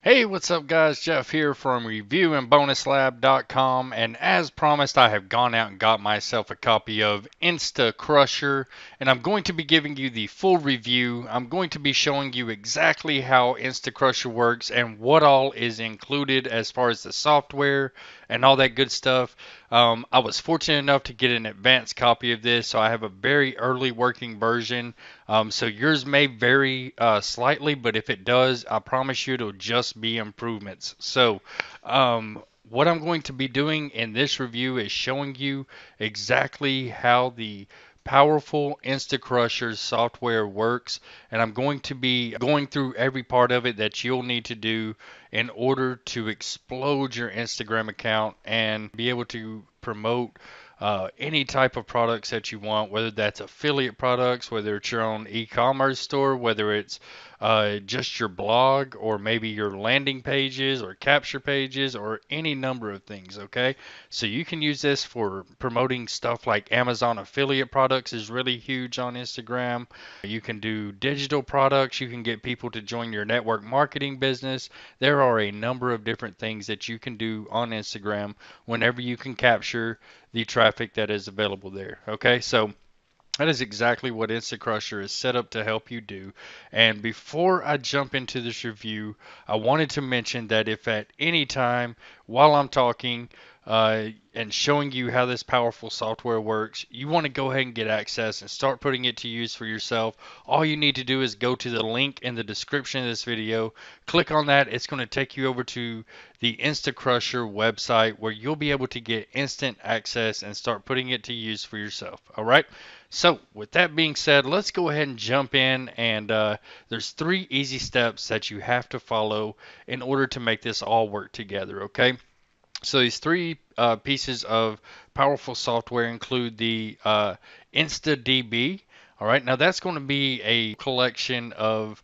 Hey, what's up, guys? Jeff here from reviewandbonuslab.com, and as promised, I have gone out and got myself a copy of Insta Crusher, and I'm going to be giving you the full review. I'm going to be showing you exactly how Insta Crusher works and what all is included as far as the software and all that good stuff. I was fortunate enough to get an advanced copy of this, so I have a very early working version. So yours may vary slightly, but if it does, I promise you it'll just be improvements. So, what I'm going to be doing in this review is showing you exactly how the powerful Instacrusher software works, and I'm going to be going through every part of it that you'll need to do in order to explode your Instagram account and be able to promote any type of products that you want, whether that's affiliate products, whether it's your own e-commerce store, whether it's just your blog, or maybe your landing pages or capture pages, or any number of things. Okay, so you can use this for promoting stuff like Amazon affiliate products is really huge on Instagram. You can do digital products. You can get people to join your network marketing business. There are a number of different things that you can do on Instagram whenever you can capture the traffic that is available there. Okay, so that is exactly what Instacrusher is set up to help you do. And before I jump into this review, I wanted to mention that if at any time while I'm talking and showing you how this powerful software works, you want to go ahead and get access and start putting it to use for yourself, all you need to do is go to the link in the description of this video, click on that. It's going to take you over to the Instacrusher website where you'll be able to get instant access and start putting it to use for yourself. All right. So, with that being said, let's go ahead and jump in. And there's three easy steps that you have to follow in order to make this all work together. Okay. So these three pieces of powerful software include the InstaDB. All right, now that's going to be a collection of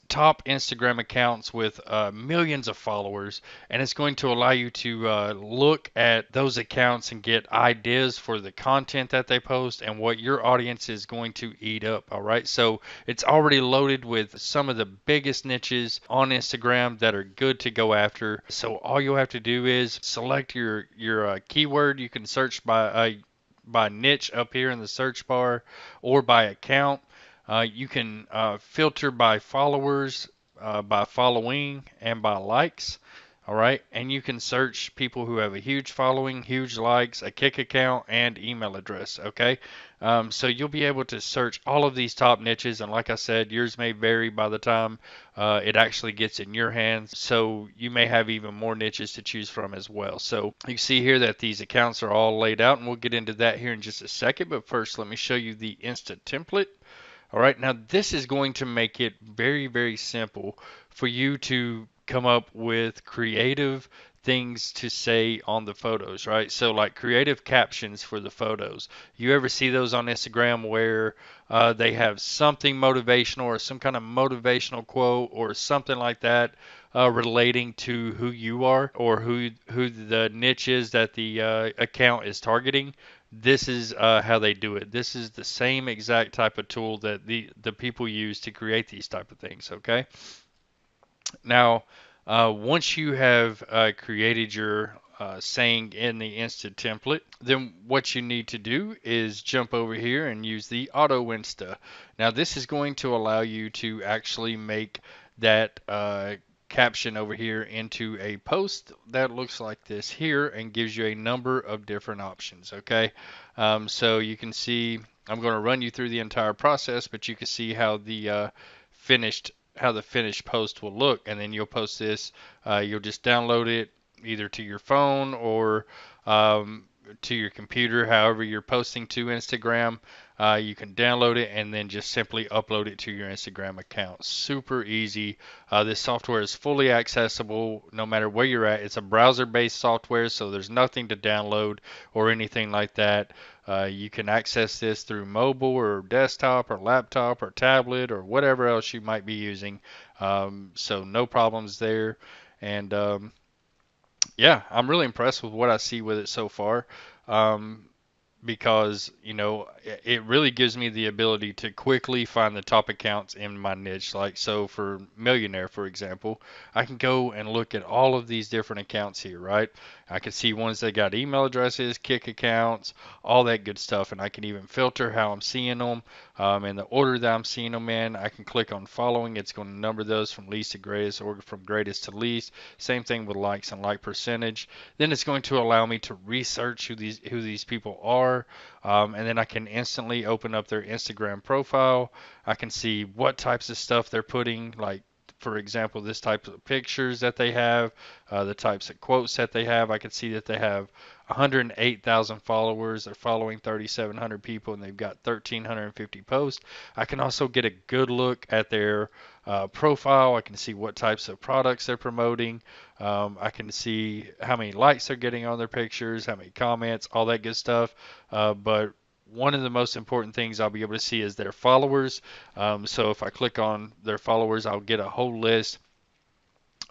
top Instagram accounts with millions of followers, and it's going to allow you to look at those accounts and get ideas for the content that they post and what your audience is going to eat up. All right, so it's already loaded with some of the biggest niches on Instagram that are good to go after. So all you'll have to do is select your keyword. You can search by niche up here in the search bar or by account. You can filter by followers, by following, and by likes. All right, and you can search people who have a huge following, huge likes, a kick account, and email address. Okay, so you'll be able to search all of these top niches, and like I said, yours may vary by the time it actually gets in your hands. So you may have even more niches to choose from as well. So you see here that these accounts are all laid out, and we'll get into that here in just a second. But first, let me show you the Insta template. All right, now this is going to make it very, very simple for you to come up with creative things to say on the photos, right? So like creative captions for the photos. You ever see those on Instagram where they have something motivational or some kind of motivational quote or something like that relating to who you are or who the niche is that the account is targeting. This is how they do it. This is the same exact type of tool that the people use to create these type of things. Okay. Now, once you have created your saying in the instant template, then what you need to do is jump over here and use the auto insta. Now, this is going to allow you to actually make that caption over here into a post that looks like this here and gives you a number of different options. Okay, so you can see I'm going to run you through the entire process, but you can see how finished the finished post will look, and then you'll post this. You'll just download it either to your phone or to your computer, however you're posting to Instagram. You can download it and then just simply upload it to your Instagram account. Super easy. This software is fully accessible no matter where you're at. It's a browser-based software, so there's nothing to download or anything like that. You can access this through mobile or desktop or laptop or tablet or whatever else you might be using. So no problems there. And yeah, I'm really impressed with what I see with it so far. Um, because it really gives me the ability to quickly find the top accounts in my niche. Like, so for millionaire, for example, I can go and look at all of these different accounts here, right? I can see ones that got email addresses, kick accounts, all that good stuff, and I can even filter how I'm seeing them, and the order that I'm seeing them in. I can click on following. It's going to number those from least to greatest or from greatest to least. Same thing with likes and like percentage. Then it's going to allow me to research who these people are, and then I can instantly open up their Instagram profile. I can see what types of stuff they're putting, like for example, this type of pictures that they have, the types of quotes that they have. I can see that they have 108,000 followers. They're following 3,700 people, and they've got 1,350 posts. I can also get a good look at their profile. I can see what types of products they're promoting. I can see how many likes they're getting on their pictures, how many comments, all that good stuff. But one of the most important things I'll be able to see is their followers. So if I click on their followers, I'll get a whole list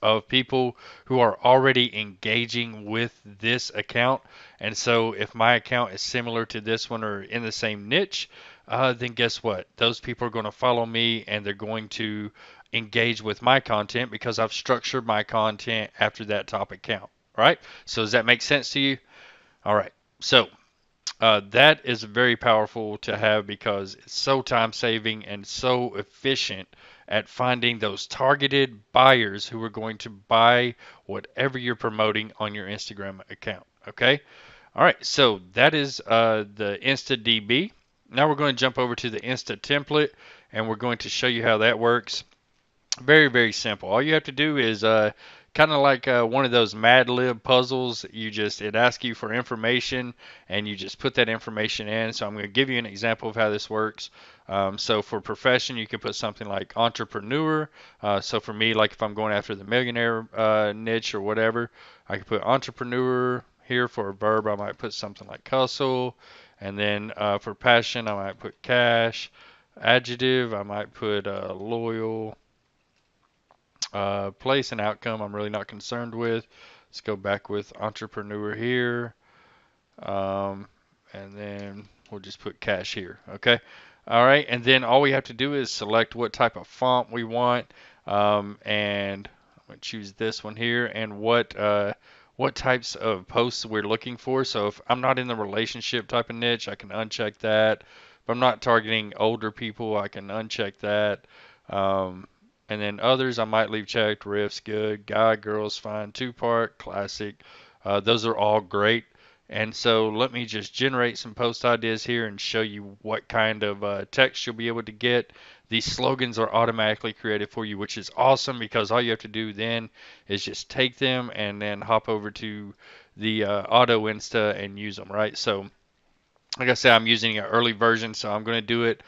of people who are already engaging with this account. And so if my account is similar to this one or in the same niche, then guess what? Those people are going to follow me and they're going to engage with my content because I've structured my content after that top account, right? So does that make sense to you? All right. So that is very powerful to have because it's so time saving and so efficient at finding those targeted buyers who are going to buy whatever you're promoting on your Instagram account. Okay. All right. So that is the InstaDB. Now we're going to jump over to the Insta template and we're going to show you how that works. Very, very simple. All you have to do is kind of like one of those Mad Lib puzzles. It asks you for information, and you just put that information in. So I'm going to give you an example of how this works. So for profession, you can put something like entrepreneur. So for me, like if I'm going after the millionaire niche or whatever, I can put entrepreneur. Here for a verb, I might put something like hustle. And then for passion, I might put cash. Adjective, I might put loyal. Place and outcome, I'm really not concerned with. Let's go back with entrepreneur here. Um, and then we'll just put cash here. Okay. All right. And then all we have to do is select what type of font we want. And I'm going to choose this one here and what types of posts we're looking for. So if I'm not in the relationship type of niche, I can uncheck that. If I'm not targeting older people, I can uncheck that. Um, and then others I might leave checked. Riffs, good. Guy, girls, fine. Two-part, classic. Those are all great. And so let me just generate some post ideas here and show you what kind of text you'll be able to get. These slogans are automatically created for you, which is awesome because all you have to do then is just take them and then hop over to the auto Insta and use them, right? So like I said, I'm using an early version, so I'm going to do it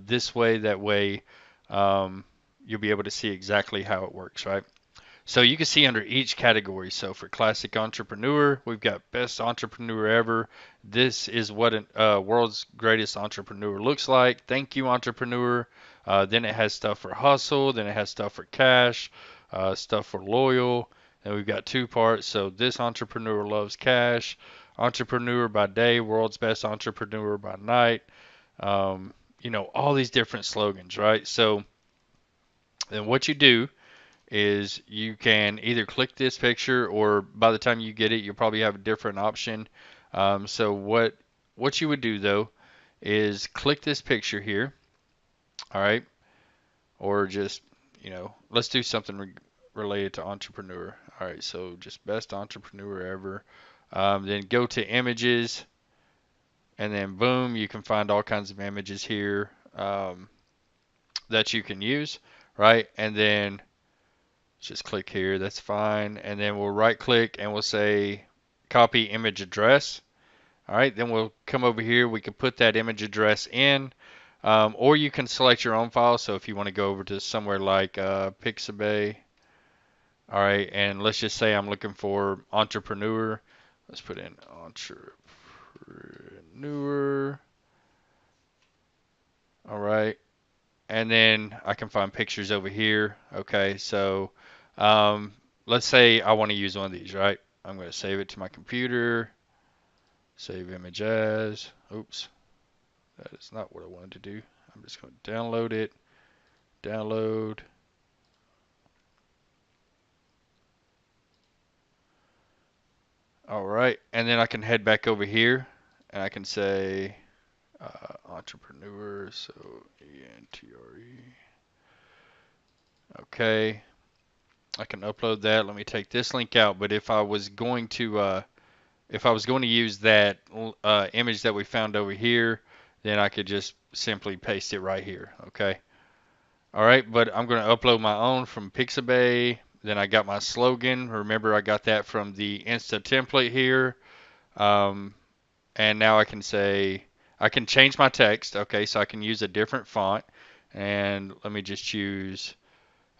this way. That way you'll be able to see exactly how it works, right? So you can see under each category. So for classic entrepreneur, we've got best entrepreneur ever. This is what a world's greatest entrepreneur looks like. Thank you, entrepreneur. Then it has stuff for hustle. Then it has stuff for cash, stuff for loyal. And we've got two parts. So this entrepreneur loves cash. Entrepreneur by day, world's best entrepreneur by night. All these different slogans, right? So then what you do is you can either click this picture or by the time you get it, you'll probably have a different option. So what you would do though is click this picture here, all right, or just let's do something related to entrepreneur. All right, so just best entrepreneur ever. Then go to images, and then boom, you can find all kinds of images here that you can use, right? And then just click here, that's fine. And then we'll right click and we'll say copy image address. All right, then we'll come over here. We can put that image address in, or you can select your own file. So if you want to go over to somewhere like Pixabay, all right, and let's just say I'm looking for entrepreneur. Let's put in entrepreneur. All right, and then I can find pictures over here. Okay, so let's say I want to use one of these, right? I'm going to save it to my computer. Save image as. Oops, that is not what I wanted to do. I'm just going to download it. Download. All right, and then I can head back over here and I can say entrepreneur, so ENTRE. Okay, I can upload that. Let me take this link out. But if I was going to use that image that we found over here, then I could just simply paste it right here. Okay. All right, but I'm going to upload my own from Pixabay. Then I got my slogan. Remember, I got that from the Insta template here. Um, and now I can say, I can change my text. Okay, so I can use a different font. And let me just choose,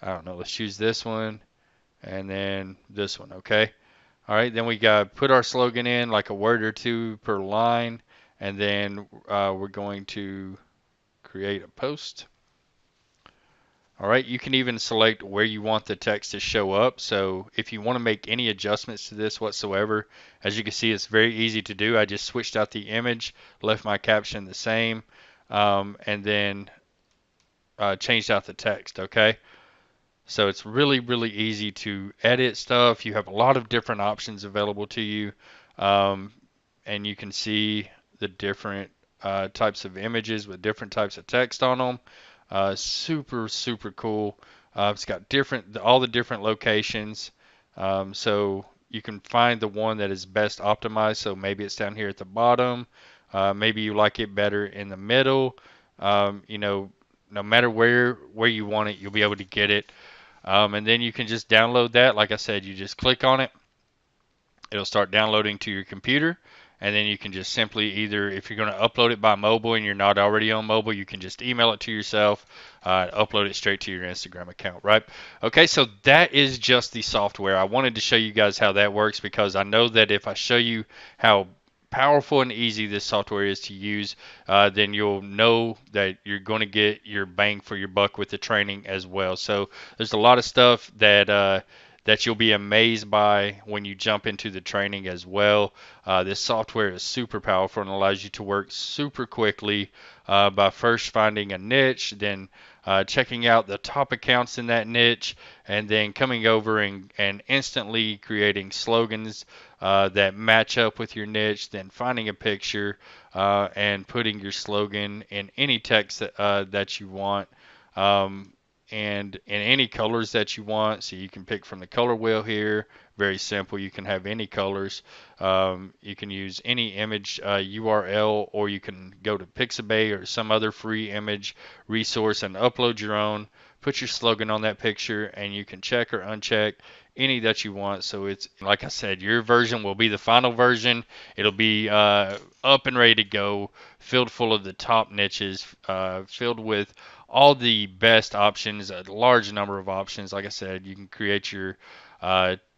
I don't know, let's choose this one and then this one. Okay. All right, then we got put our slogan in like a word or two per line. And then we're going to create a post. All right, you can even select where you want the text to show up. So if you want to make any adjustments to this whatsoever, as you can see, it's very easy to do. I just switched out the image, left my caption the same, and then changed out the text, okay? So it's really, really easy to edit stuff. You have a lot of different options available to you, um, and you can see the different types of images with different types of text on them. Super, super cool. It's got all the different locations. So you can find the one that is best optimized. So maybe it's down here at the bottom. Maybe you like it better in the middle. You know, no matter where you want it, you'll be able to get it. And then you can just download that. Like I said, you just click on it. It'll start downloading to your computer, and then you can just simply either, if you're going to upload it by mobile and you're not already on mobile, you can just email it to yourself, upload it straight to your Instagram account, right? Okay, so that is just the software. I wanted to show you guys how that works because I know that if I show you how powerful and easy this software is to use, then you'll know that you're going to get your bang for your buck with the training as well. So there's a lot of stuff that you'll be amazed by when you jump into the training as well. This software is super powerful and allows you to work super quickly by first finding a niche, then checking out the top accounts in that niche, and then coming over and instantly creating slogans that match up with your niche, then finding a picture and putting your slogan in any text that you want. And in any colors that you want. So you can pick from the color wheel here. Very simple. You can have any colors. You can use any image URL, or you can go to Pixabay or some other free image resource and upload your own. Put your slogan on that picture, and you can check or uncheck any that you want. So it's like I said, your version will be the final version. It'll be up and ready to go, filled full of the top niches, filled with all the best options, a large number of options. Like I said, you can create your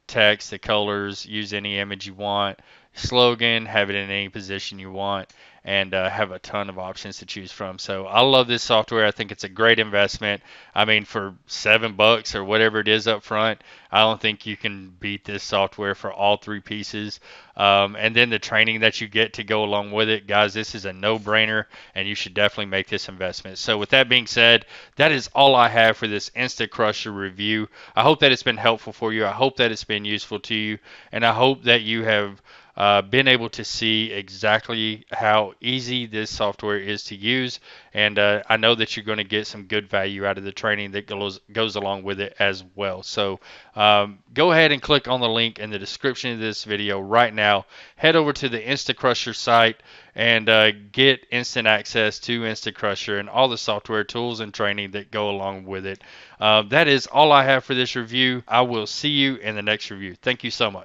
text, the colors, use any image you want, slogan, have it in any position you want, and have a ton of options to choose from. So I love this software. I think it's a great investment. I mean, for $7 or whatever it is up front, I don't think you can beat this software for all three pieces. And then the training that you get to go along with it, guys, this is a no-brainer, and you should definitely make this investment. So with that being said, that is all I have for this Insta Crusher review. I hope that it's been helpful for you. I hope that it's been useful to you, and I hope that you have been able to see exactly how easy this software is to use, and I know that you're going to get some good value out of the training that goes along with it as well. So go ahead and click on the link in the description of this video right now. Head over to the InstaCrusher site and get instant access to InstaCrusher and all the software tools and training that go along with it. That is all I have for this review. I will see you in the next review. Thank you so much.